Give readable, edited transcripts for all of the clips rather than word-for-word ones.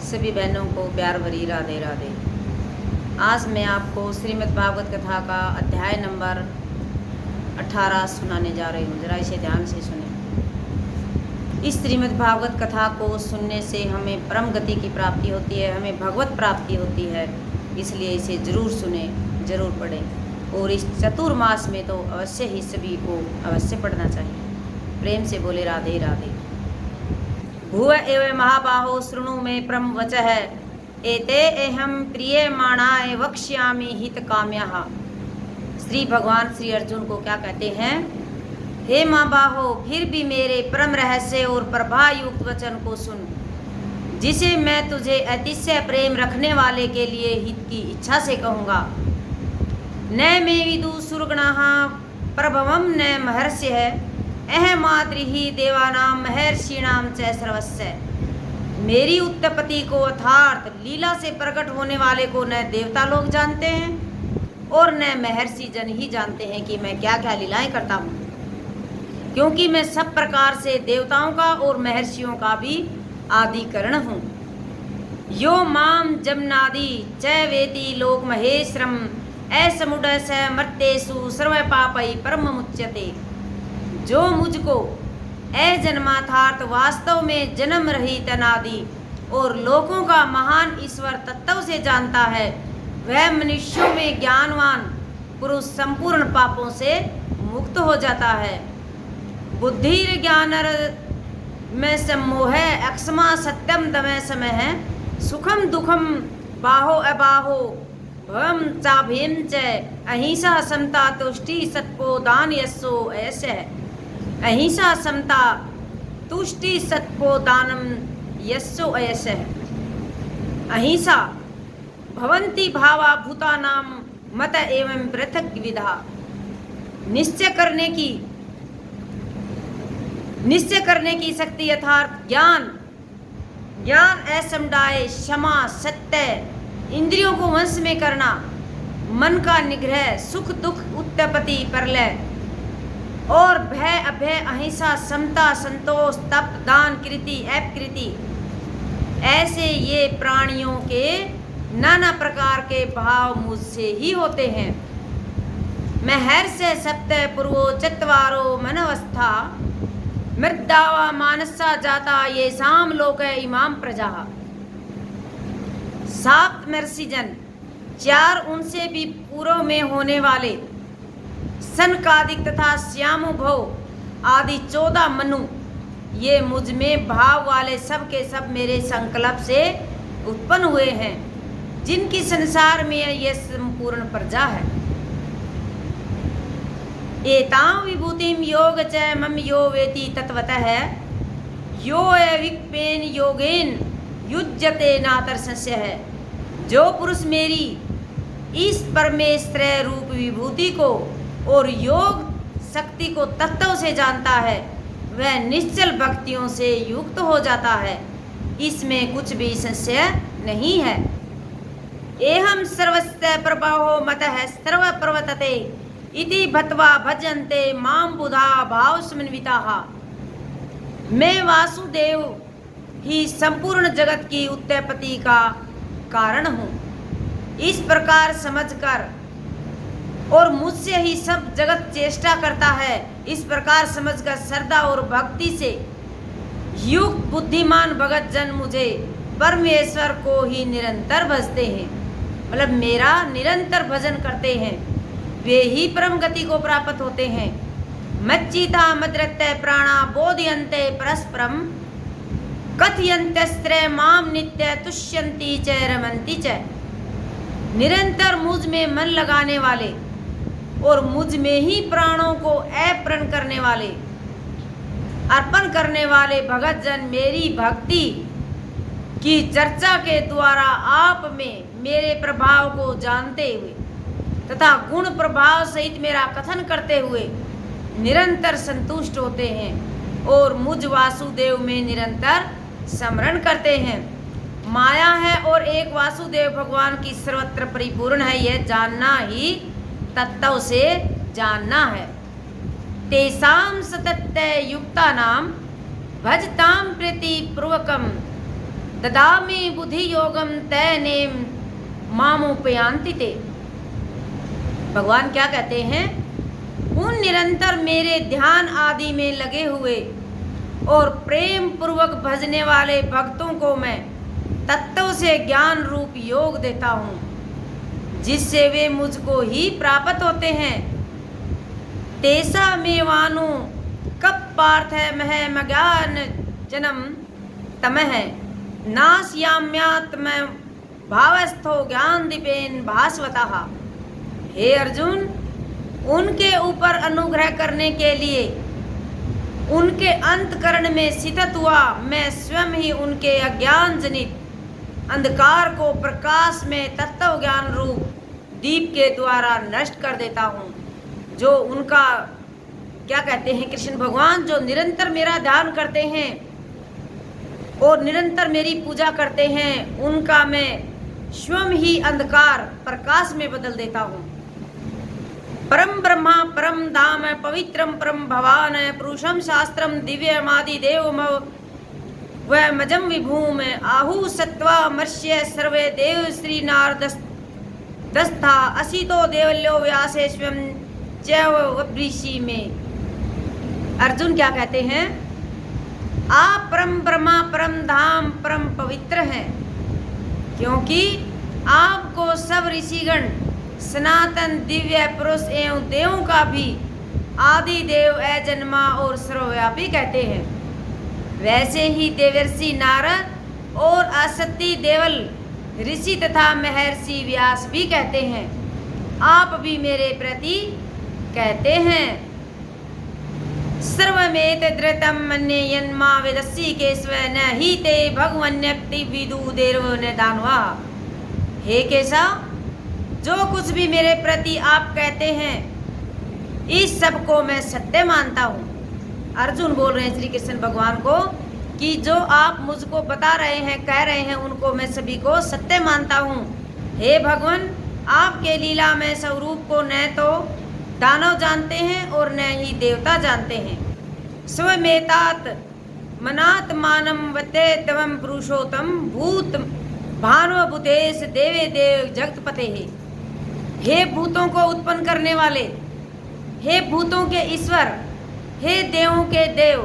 सभी बहनों को प्यार भरी राधे राधे। आज मैं आपको श्रीमद् भागवत कथा का अध्याय नंबर 18 सुनाने जा रही हूँ। जरा इसे ध्यान से सुने। इस श्रीमद् भागवत कथा को सुनने से हमें परम गति की प्राप्ति होती है, हमें भगवत प्राप्ति होती है। इसलिए इसे जरूर सुने, जरूर पढ़ें और इस चतुर्मास में तो अवश्य ही सभी को अवश्य पढ़ना चाहिए। प्रेम से बोले राधे राधे। भुव एव महाबाहो शृणु में परम वचः एते एहम प्रियमाणाय वक्ष्यामि हित काम्यः। श्री भगवान श्री अर्जुन को क्या कहते हैं? हे महाबाहो, फिर भी मेरे परम रहस्य और प्रभा युक्त वचन को सुन, जिसे मैं तुझे अतिशय प्रेम रखने वाले के लिए हित की इच्छा से कहूँगा। न मे विदु सुरगणाः प्रभवम न महर्षयः अहमाद्रि ही देवानाम महर्षिणाम च सर्वस्य। मेरी उत्पत्ति को अर्थात लीला से प्रकट होने वाले को न देवता लोग जानते हैं और न महर्षि जन ही जानते हैं कि मैं क्या क्या लीलाएं करता हूँ, क्योंकि मैं सब प्रकार से देवताओं का और महर्षियों का भी आदिकरण हूँ। यो माम जमनादि च वेति लोक महेश्वरम असमुड स मर्तेषु सर्व पापै परम मुच्यते। जो मुझको अजन्मार्थात वास्तव में जन्म रहित अनादि और लोकों का महान ईश्वर तत्व से जानता है, वह मनुष्यों में ज्ञानवान पुरुष संपूर्ण पापों से मुक्त हो जाता है। बुद्धिर ज्ञानर में सम्मोह अक्षमा सत्यम दमय समय है सुखम दुखम बाहो अबाहो भवम चाभीम च अहिंसा समता तुष्टि सत्पो दान यस्सो ऐसे है। अहिंसा समता तुष्टि सत्पो दानम यस्सो ऐसे है। अहिंसा भवन्ति भावा भूतानाम मत एवं पृथक विधा। निश्चय करने की शक्ति यथार्थ ज्ञान असमुदाय क्षमा सत्य इंद्रियों को वश में करना, मन का निग्रह, सुख दुख उत्पत्ति प्रलय और भय अभय, अहिंसा समता संतोष तप दान कृति अपकृति, ऐसे ये प्राणियों के नाना प्रकार के भाव मुझसे ही होते हैं। मैं हर्ष सप्त पूर्वो चत्वारो मनवस्था मृदावा मानसा जाता ये शाम लोक इमाम प्रजा। सात महर्षिजन, चार उनसे भी पूर्व में होने वाले सनकादिक तथा श्यामभव आदि 14 मनु, ये मुझ में भाव वाले सब के सब मेरे संकल्प से उत्पन्न हुए हैं, जिनकी संसार में ये संपूर्ण प्रजा है। एतां विभूतिम योग च मम यो वेति तत्वतः यो विक्पेन योगेन युज्यते नातर संशय है। जो पुरुष मेरी इस परमेश्वर रूप विभूति को और योग शक्ति को तत्व से जानता है, वह निश्चल भक्तियों से युक्त हो जाता है, इसमें कुछ भी संशय नहीं है। एहम सर्वस्य प्रभावो मतः सर्व प्रवर्तते इति भत्वा भजन्ते माम बुधा भाव समन्विताः। मैं वासुदेव ही संपूर्ण जगत की उत्पत्ति का कारण हूँ, इस प्रकार समझकर, और मुझसे ही सब जगत चेष्टा करता है, इस प्रकार समझकर श्रद्धा और भक्ति से युक्त बुद्धिमान भगत जन मुझे परमेश्वर को ही निरंतर भजते हैं, मतलब मेरा निरंतर भजन करते हैं, वे ही परम गति को प्राप्त होते हैं। मच्चिता मद्रत्य प्राणा बोधयन्ते परस्परम कथयन्त्यस्त्र माम नित्य तुष्यन्ति च रमन्ति च। निरंतर मुझ में मन लगाने वाले और मुझ में ही प्राणों को अर्पण करने वाले भगत जन मेरी भक्ति की चर्चा के द्वारा आप में मेरे प्रभाव को जानते हुए तथा गुण प्रभाव सहित मेरा कथन करते हुए निरंतर संतुष्ट होते हैं और मुझ वासुदेव में निरंतर स्मरण करते हैं। माया है और एक वासुदेव भगवान की सर्वत्र परिपूर्ण है, यह जानना ही तत्व से जानना है। तेसाम सतत युक्ता नाम भजताम प्रीति पूर्वकम ददामि बुद्धि योगम तैनेम मामुपयांति ते। भगवान क्या कहते हैं? उन निरंतर मेरे ध्यान आदि में लगे हुए और प्रेम पूर्वक भजने वाले भक्तों को मैं तत्व से ज्ञान रूप योग देता हूँ, जिससे वे मुझको ही प्राप्त होते हैं। तेसा मेवानु कब पार्थ मह मज्ञान जन्म तमह नास्याम्यात्म भावस्थो ज्ञान दीपेन भास्वतः। हे अर्जुन, उनके ऊपर अनुग्रह करने के लिए उनके अंतकरण में स्थित हुआ मैं स्वयं ही उनके अज्ञान जनित अंधकार को प्रकाश में तत्व ज्ञान रूप दीप के द्वारा नष्ट कर देता हूँ। जो उनका क्या कहते हैं कृष्ण भगवान, जो निरंतर मेरा ध्यान करते हैं और निरंतर मेरी पूजा करते हैं, उनका मैं स्वयं ही अंधकार प्रकाश में बदल देता हूँ। परम ब्रह्मा परम धाम पवित्रम परम भवान पुरुषम शास्त्रम दिव्यमादि देव व मजम विभूम आहु सत्वा मर्ष्य सर्वे देव श्री नारदस्था असितो देवल्यो व्यासे स्वयं चैव वृषि में। अर्जुन क्या कहते हैं? आप परम ब्रह्मा परम धाम परम पवित्र हैं, क्योंकि आपको सब ऋषिगण सनातन दिव्य पुरुष एवं देवों का भी आदि देव अजन्मा और सर्वव्यापी कहते हैं। वैसे ही देवर्षि नारद और असत्य देवल ऋषि तथा महर्षि व्यास भी कहते हैं। आप भी मेरे प्रति कहते हैं। सर्वमेत धृतम मन्ये यन्मा वेदस्सी केशव न ही ते भगवन्यक्ति विदु देव न दानवा। हे केशव, जो कुछ भी मेरे प्रति आप कहते हैं, इस सब को मैं सत्य मानता हूँ। अर्जुन बोल रहे हैं श्री कृष्ण भगवान को कि जो आप मुझको बता रहे हैं, कह रहे हैं, उनको मैं सभी को सत्य मानता हूँ। हे भगवान, आपके लीला में स्वरूप को न तो दानव जानते हैं और न ही देवता जानते हैं। स्वमेतात मनात्मानं वते तवं पुरुषोत्तम भूत भानुभूतेश देवे देव जगतपते। हे भूतों को उत्पन्न करने वाले, हे भूतों के ईश्वर, हे देवों के देव,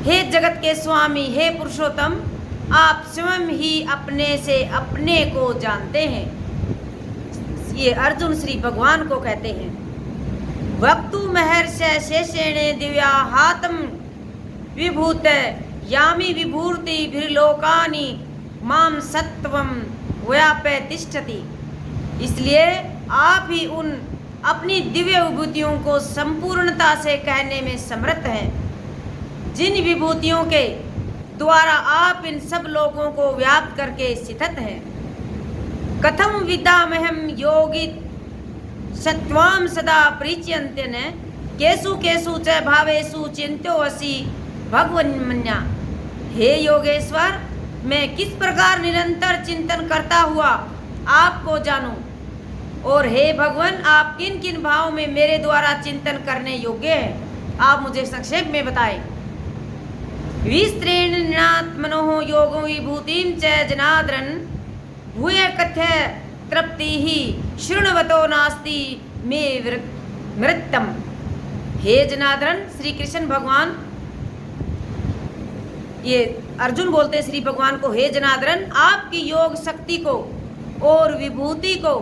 हे जगत के स्वामी, हे पुरुषोत्तम, आप स्वयं ही अपने से अपने को जानते हैं। ये अर्जुन श्री भगवान को कहते हैं। वक्तु महर्ष शेषेणे दिव्या हातम विभूत यामी विभूति भिर्लोकानि माम सत्वम व्यापे तिष्ठति। इसलिए आप ही उन अपनी दिव्य विभूतियों को संपूर्णता से कहने में समर्थ हैं, जिन विभूतियों के द्वारा आप इन सब लोगों को व्याप्त करके स्थित हैं। कथम विद्यामहम योगी सत्वाम सदा परिच्यन्तेन केषु केषु च भावेषु चिन्त्योऽसि भगवन्मन्या। हे योगेश्वर, मैं किस प्रकार निरंतर चिंतन करता हुआ आपको जानूं, और हे भगवान, आप किन किन भावों में मेरे द्वारा चिंतन करने योग्य हैं, आप मुझे संक्षेप में बताएं। विस्तृण निनात्मनो योगो विभूतिं च जनार्दन भूय कथ्य तृप्ति ही शृण्वतो नास्ति मे मृत्यम। हे जनार्दन, श्री कृष्ण भगवान, ये अर्जुन बोलते श्री भगवान को, हे जनार्दन, आपकी योग शक्ति को और विभूति को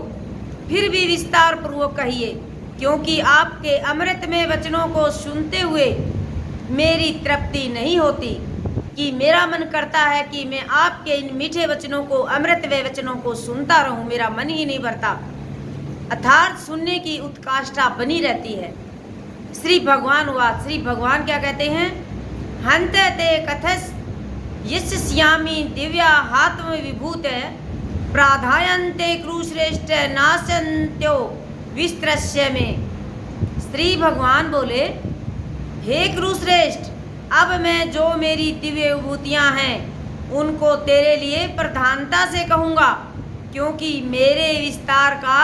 फिर भी विस्तार पूर्वक कहिए, क्योंकि आपके अमृतमय वचनों को सुनते हुए मेरी तृप्ति नहीं होती, कि मेरा मन करता है कि मैं आपके इन मीठे वचनों को, अमृतमय वचनों को सुनता रहूं, मेरा मन ही नहीं भरता, अर्थात सुनने की उत्काष्ठा बनी रहती है। श्री भगवान हुआ, श्री भगवान क्या कहते हैं? हंते ते कथस यस्यामि दिव्या हात्म विभूत प्राधायन्ते क्रूश्रेष्ठ नाशन्त्यो विस्त्रस्य में। श्री भगवान बोले, हे क्रूश्रेष्ठ, अब मैं जो मेरी दिव्य विभूतियाँ हैं उनको तेरे लिए प्रधानता से कहूँगा, क्योंकि मेरे विस्तार का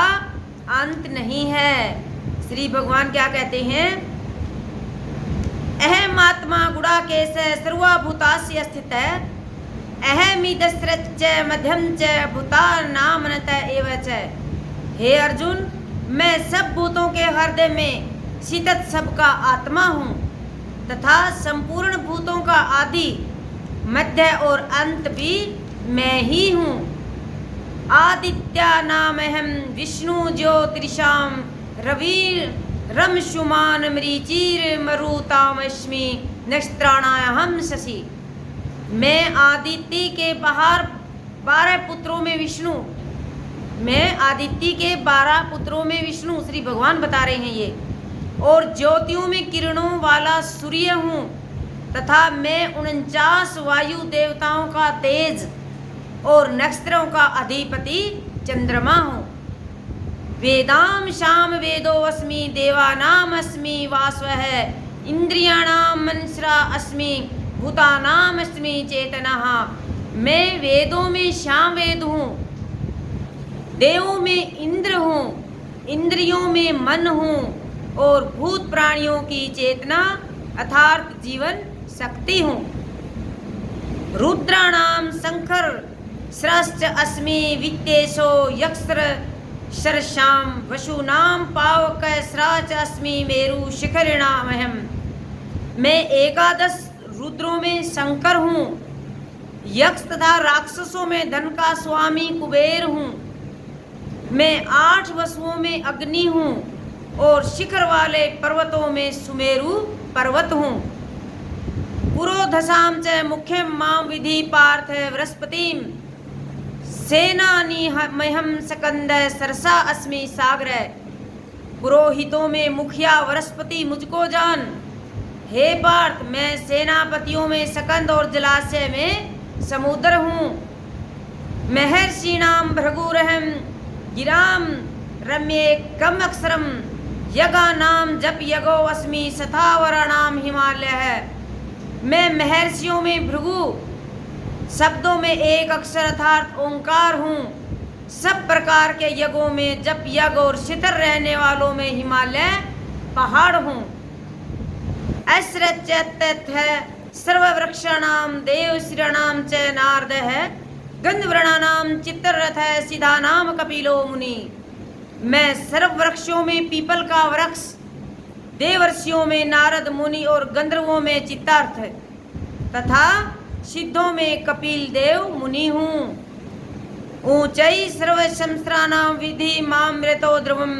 अंत नहीं है। श्री भगवान क्या कहते हैं? अहम आत्मा गुणाकेश सर्वभूतास्य स्थित अहमिदस्रच्च मध्यम च भूतानामनत एव च। हे अर्जुन, मैं सब भूतों के हृदय में स्थित सबका आत्मा हूँ तथा संपूर्ण भूतों का आदि मध्य और अंत भी मैं ही हूँ। आदित्यानामहं विष्णु ज्योतिषां रवि रमशुमान मरीचिर्मरुतामस्मि नक्षत्राणाहं शशि। मैं आदित्य के 12 पुत्रों में विष्णु, मैं आदित्य के 12 पुत्रों में विष्णु श्री भगवान बता रहे हैं ये, और ज्योतियों में किरणों वाला सूर्य हूँ तथा मैं 49 वायु देवताओं का तेज और नक्षत्रों का अधिपति चंद्रमा हूँ। वेदाम शाम वेदो अस्मि देवानाम अस्मि वासवः इंद्रियाणाम मनसरा अस्मि भूतानाम अस्मि चेतनः। मैं वेदों में श्याम वेद हूँ, देवों में इंद्र हूँ, इंद्रियों में मन हूँ और भूत प्राणियों की चेतना अर्थात जीवन शक्ति हूँ। रुद्राणाम शंकर स्रष्ट अस्मि वित्तेशो यक्षर शरशाम वशूनाम पावक स्राच अस्मि मेरु शिखरिणामहम। मैं 11 रुद्रों में शंकर हूँ, यक्ष तथा राक्षसों में धन का स्वामी कुबेर हूँ। मैं 8 वसुओं में अग्नि हूँ और शिखर वाले पर्वतों में सुमेरु पर्वत हूँ। पुरोधसाम च मुख्यम माम विधि पार्थ बृहस्पतिम सेनानी मह्यम सकंद सरसा अस्मि सागर। पुरोहितों में मुखिया बृहस्पति मुझको जान। हे पार्थ, मैं सेनापतियों में सकंद और जलाशय में समुद्र हूँ। महर्षिणाम भृगुरहम गिराम रम्ये कम अक्षरम यगा नाम जप यगो अस्मि सथावराणाम हिमालय है। मैं महर्षियों में भृगु, शब्दों में एक अक्षर अर्थात ओंकार हूँ। सब प्रकार के यज्ञों में जप यज्ञ और शीतल रहने वालों में हिमालय पहाड़ हूँ। ऐश्वर्यत है सर्ववृक्षाणाम देवश्रीणाम च नारद है गंधवर्णानाम चित्ररथ है सिद्धानाम कपिलो मुनि। मैं सर्व वृक्षों में पीपल का वृक्ष, देवर्षियों में नारद मुनि और गंधर्वों में चित्तार्थ तथा सिद्धों में कपिल देव मुनि हूँ। ऊंचाई सर्वशंस्त्राणाम विधि मामृतो ध्रुवम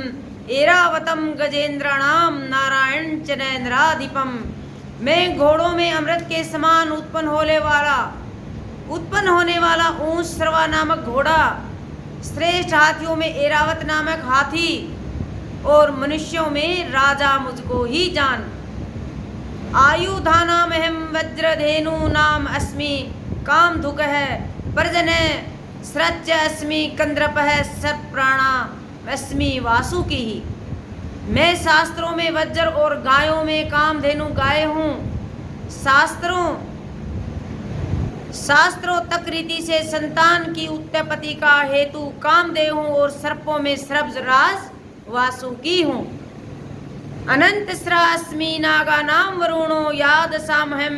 एरावतम गजेंद्राणाम नारायण च नरेंद्राधिपम। मैं घोड़ों में अमृत के समान उत्पन्न होने वाला ऊंच सर्वा नामक घोड़ा, श्रेष्ठ हाथियों में एरावत नामक हाथी और मनुष्यों में राजा मुझको ही जान। आयुधानामहं वज्रधेनु नाम अस्मि कामधुक है प्रजन स्रच अस्मि कंद्रपः सत्प्राणा अस्मि वासुकी ही। मैं शास्त्रों में वज्र और गायों में कामधेनु गाय हूँ। शास्त्रों तक रीति से संतान की उत्पत्ति का हेतु कामदेव हूँ और सर्पों में सर्पराज वासुकी हूँ। अनंत स्रास्मि नागानाम वरुणो याद सामहम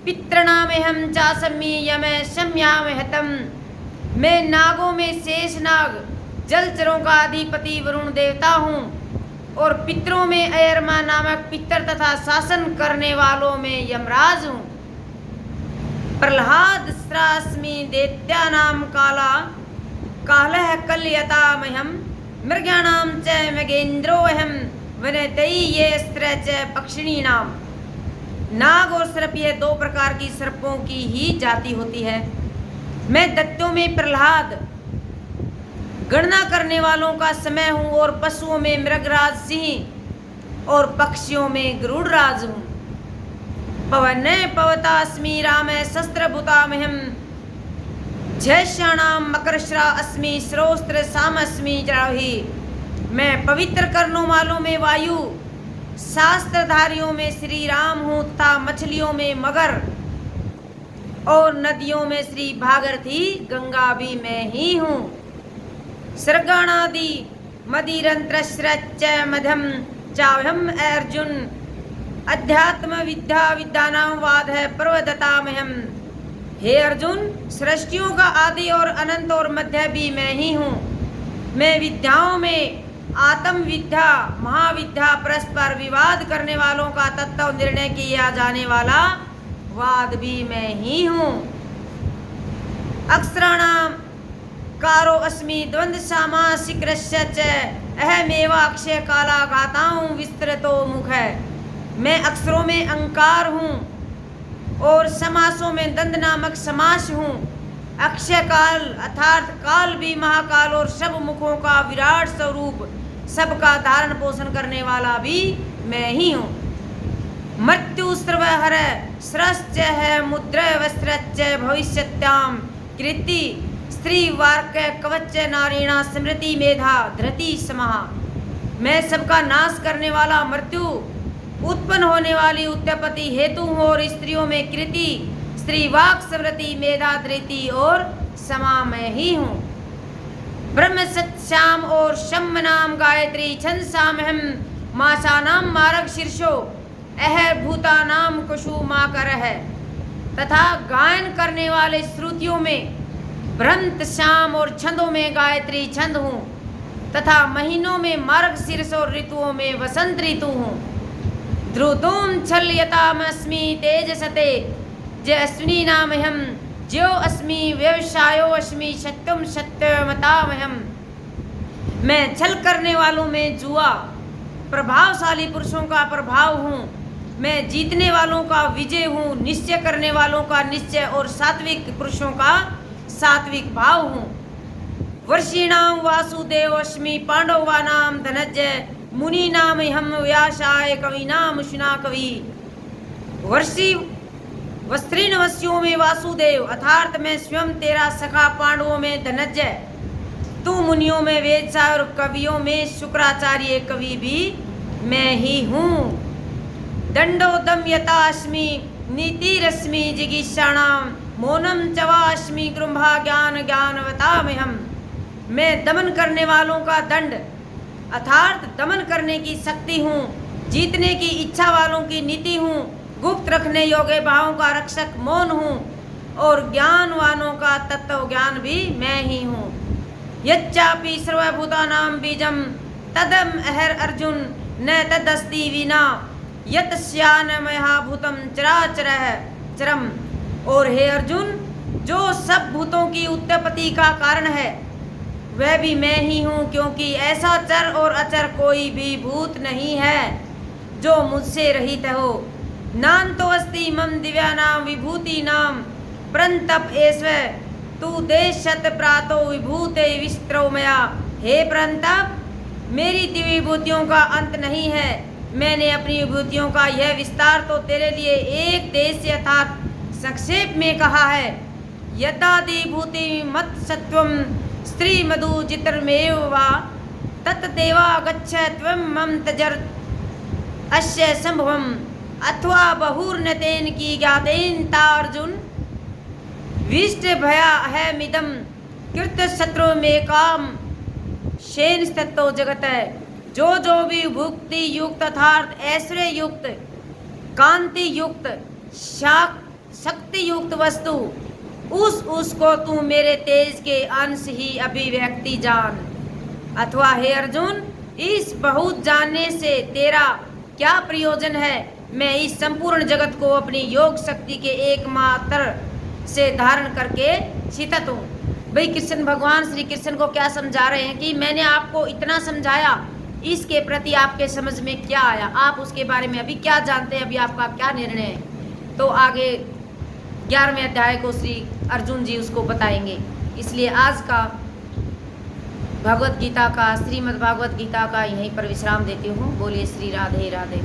पितृणामेहम चासमि यम शम्यामहतम। मैं नागों में शेष नाग, जलचरों का अधिपति वरुण देवता हूँ और पितरों में अयरमा नामक पितर तथा शासन करने वालों में यमराज हूँ। प्रहलाद स्रास्मि दैत्यानाम कालः कल्यतामहं मृगाणाम च मगेन्द्रोऽहं वनतई ये स्त्र च पक्षिणीनाम। नाग और सर्प ये 2 प्रकार की सर्पों की ही जाति होती है। मैं दैत्यों में प्रहलाद, गणना करने वालों का समय हूँ और पशुओं में मृगराज सिंह और पक्षियों में गरुड़राज हूँ। पवन पवतास्मि राम शस्त्रभूतामहं जयश्याणाम मकरश्रा अस्मि श्रोस्त्र सामस्मि जराहि। मैं पवित्र करने वालों में वायु, शास्त्रधारियों में श्री राम हूँ तथा मछलियों में मगर और नदियों में श्री भागीरथी गंगा भी मैं ही हूँ। सर्गाणादि मदिरंत्रश्च मध्यम चाहम अर्जुन अध्यात्म विद्या विद्यानाम वाद है प्रवदतामहम। हे अर्जुन, सृष्टियों का आदि और अनंत और मध्य भी मैं ही हूँ। मैं विद्याओं में आत्म विद्या, महाविद्या, परस्पर विवाद करने वालों का तत्व निर्णय किया जाने वाला वाद भी मैं ही हूँ। अक्षराणाम कारो अस्मि द्वंद्व सामासिक्रस्य च अहमेव अक्षय काला घाताऊं विस्तृतो मुख है। मैं अक्षरों में अंकार हूँ और समासों में दंड नामक समास हूँ। अक्षय काल अर्थात काल भी महाकाल और सब मुखों का विराट स्वरूप, सबका धारण पोषण करने वाला भी मैं ही हूँ। मृत्यु सर्वहर स्रश्च है मुद्र वस्त्रच भविष्यत्याम कृति स्त्री वाक्य कवच नारीणा स्मृति मेधा धृति समाह। मैं सबका नाश करने वाला मृत्यु, उत्पन्न होने वाली उत्पत्ति हेतु हूँ और स्त्रियों में कृति, स्त्री वाक, स्मृति, मेधा, धृति और समा मैं ही हूँ। ब्रह्म सत्याम और शम नाम गायत्री छंसामहम मासानाम मार्ग शीर्षो अह भूतानाम कुशु माकर है। तथा गायन करने वाले श्रुतियों में ब्रह्म श्याम और छंदों में गायत्री छंद हूँ तथा महीनों में मार्ग शीर्ष और ऋतुओं में वसंत ऋतु हूँ। ध्रुतुम छलयतामस्मि तेजसते जय अश्विनी नामहम ज्यो अस्मि व्यवसायो अस्मि सत्यम सत्यमतामहम। मैं छल करने वालों में जुआ, प्रभावशाली पुरुषों का प्रभाव हूँ। मैं जीतने वालों का विजय हूँ, निश्चय करने वालों का निश्चय और सात्विक पुरुषों का सात्विक भाव हूँ। वर्षीणाम वासुदेव अस्मि पांडवानाम धनंजय मुनि नाम हम व्यासाय कवि नाम सुना कवि। वर्षी वस्त्रीन वस्यों में वासुदेव अर्थात मैं स्वयं तेरा सखा, पांडवों में धनंजय, तू मुनियों में वेदसा और कवियों में शुक्राचार्य कवि भी मैं ही हूँ। दंडो दमयतास्मि नीतिरस्मि जिगीषाणाम मौनम चवास्मि गृम्भा ज्ञान ज्ञानवतामहम। मैं दमन करने वालों का दंड अर्थात दमन करने की शक्ति हूँ, जीतने की इच्छा वालों की नीति हूँ, गुप्त रखने योग्य भावों का रक्षक मौन हूँ और ज्ञानवानों का तत्व ज्ञान भी मैं ही हूँ। यच्चापि सर्वभूतानां बीजम तदम अहर अर्जुन न तदस्ति विना यतस्यान मया भूतम चराचरः चरम। और हे अर्जुन, जो सब भूतों की उत्पत्ति का कारण है वह भी मैं ही हूँ, क्योंकि ऐसा चर और अचर कोई भी भूत नहीं है जो मुझसे रहित हो। नान्तो अस्ति मम दिव्यानाम विभूति नाम परंतप ऐश्वर्य तू देशत प्रातो विभूते विस्तरो मया। हे परंतप, मेरी दिव्य विभूतियों का अंत नहीं है। मैंने अपनी विभूतियों का यह विस्तार तो तेरे लिए एक देश अर्थात संक्षेप में कहा है। यदादि भूति मत सत्वम स्त्री मधु चित्रमेव वा तत्देवा गच्छ त्वं मम तजर अस्य संभवम अथवा बहुर्नतेन की ज्ञातेन तार्जुन विष्ट भया है मिदम कृत शत्रु में काम शेन स्थितो जगत है। जो भी भुक्ति युक्त अर्थात ऐश्वर्य युक्त, कांति युक्त, शक्ति युक्त वस्तु उसको तू मेरे तेज के अंश ही अभिव्यक्ति जान। अथवा हे अर्जुन, इस बहुत जानने से तेरा क्या प्रयोजन है। मैं इस संपूर्ण जगत को अपनी योग शक्ति के एकमात्र से धारण करके स्थित हूँ। भाई कृष्ण भगवान श्री कृष्ण को क्या समझा रहे हैं कि मैंने आपको इतना समझाया, इसके प्रति आपके समझ में क्या आया, आप उसके बारे में अभी क्या जानते हैं, अभी आपका क्या निर्णय है। तो आगे 11वें अध्याय को श्री अर्जुन जी उसको बताएंगे। इसलिए आज का भगवत गीता का, श्रीमद् भागवत गीता का यहीं पर विश्राम देती हूँ। बोलिए श्री राधे राधे।